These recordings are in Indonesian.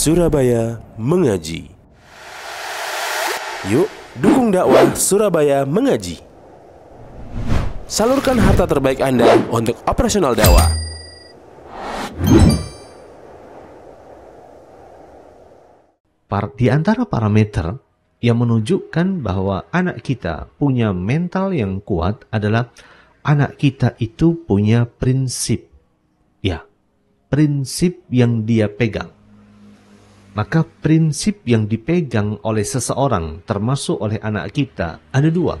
Surabaya Mengaji. Yuk, dukung dakwah Surabaya Mengaji. Salurkan harta terbaik Anda untuk operasional dakwah. Di antara parameter yang menunjukkan bahwa anak kita punya mental yang kuat adalah anak kita itu punya prinsip. Ya, prinsip yang dia pegang. Maka prinsip yang dipegang oleh seseorang, termasuk oleh anak kita, ada dua.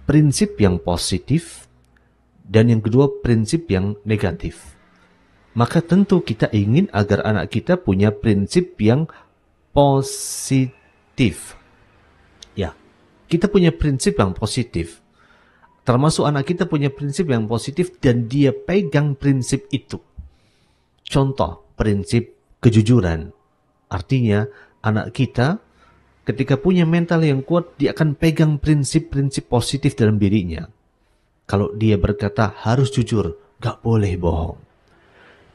Prinsip yang positif dan yang kedua prinsip yang negatif. Maka tentu kita ingin agar anak kita punya prinsip yang positif. Ya, kita punya prinsip yang positif. Termasuk anak kita punya prinsip yang positif dan dia pegang prinsip itu. Contoh, prinsip kejujuran. Artinya, anak kita ketika punya mental yang kuat, dia akan pegang prinsip-prinsip positif dalam dirinya. Kalau dia berkata harus jujur, gak boleh bohong.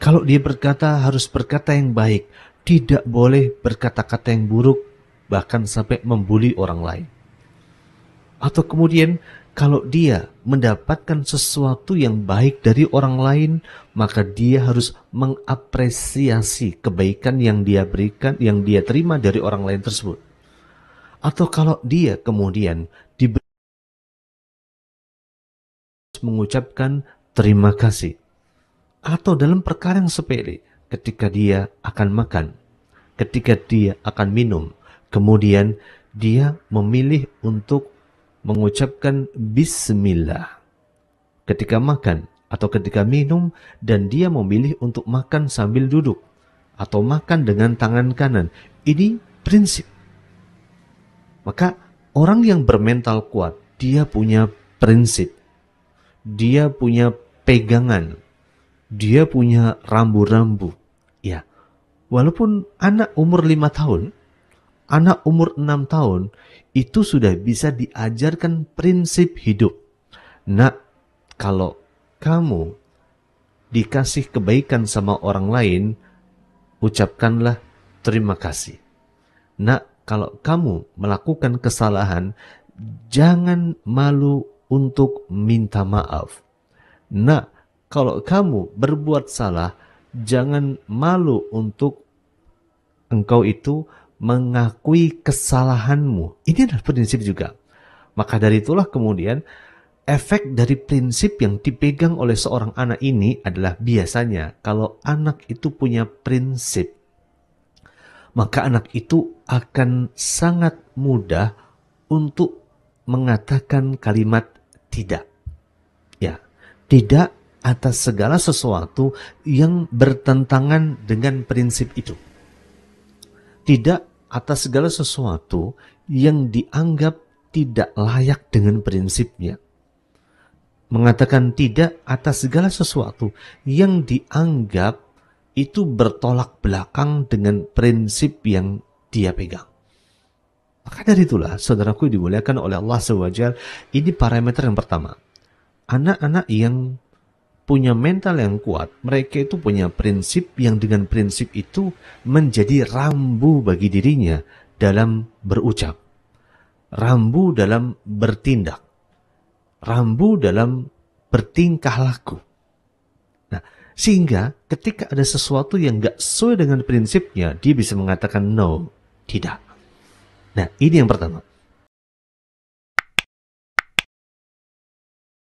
Kalau dia berkata harus berkata yang baik, tidak boleh berkata-kata yang buruk, bahkan sampai membuli orang lain. Atau kemudian, kalau dia mendapatkan sesuatu yang baik dari orang lain, maka dia harus mengapresiasi kebaikan yang dia berikan, yang dia terima dari orang lain tersebut. Atau kalau dia kemudian mengucapkan terima kasih. Atau dalam perkara yang sepele, ketika dia akan makan, ketika dia akan minum, kemudian dia memilih untuk mengucapkan bismillah ketika makan atau ketika minum, dan dia memilih untuk makan sambil duduk atau makan dengan tangan kanan. Ini prinsip. Maka orang yang bermental kuat, dia punya prinsip, dia punya pegangan, dia punya rambu-rambu. Ya, walaupun anak umur 5 tahun, anak umur 6 tahun, itu sudah bisa diajarkan prinsip hidup. Nak, kalau kamu dikasih kebaikan sama orang lain, ucapkanlah terima kasih. Nak, kalau kamu melakukan kesalahan, jangan malu untuk minta maaf. Nak, kalau kamu berbuat salah, jangan malu untuk engkau itu mengakui kesalahanmu. Ini adalah prinsip juga. Maka dari itulah kemudian efek dari prinsip yang dipegang oleh seorang anak ini adalah biasanya kalau anak itu punya prinsip, maka anak itu akan sangat mudah untuk mengatakan kalimat tidak. Ya, tidak atas segala sesuatu yang bertentangan dengan prinsip itu. Tidak atas segala sesuatu yang dianggap tidak layak dengan prinsipnya. Mengatakan tidak atas segala sesuatu yang dianggap itu bertolak belakang dengan prinsip yang dia pegang. Maka dari itulah, saudaraku dimuliakan oleh Allah SWT, ini parameter yang pertama. Anak-anak yang punya mental yang kuat, mereka itu punya prinsip yang dengan prinsip itu menjadi rambu bagi dirinya dalam berucap, rambu dalam bertindak, rambu dalam bertingkah laku. Nah, sehingga ketika ada sesuatu yang gak sesuai dengan prinsipnya, dia bisa mengatakan no, tidak. Nah, ini yang pertama.